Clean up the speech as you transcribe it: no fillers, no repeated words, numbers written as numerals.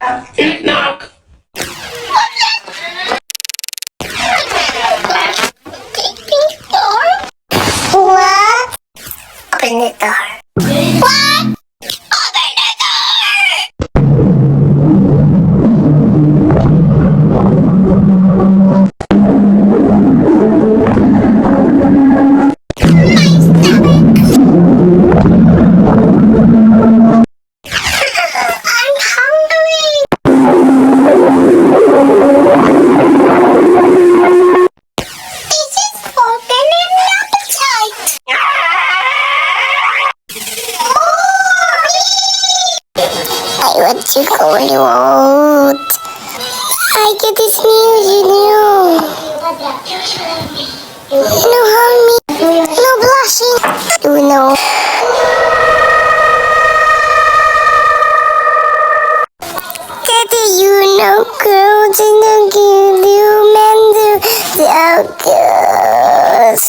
Knock. What? Open the door. What? Open the door! I'm hungry. This is organ and appetite. I want to go out. I get this news, No harming, no blushing. You know. Daddy, you know girls in the give you men do the girls.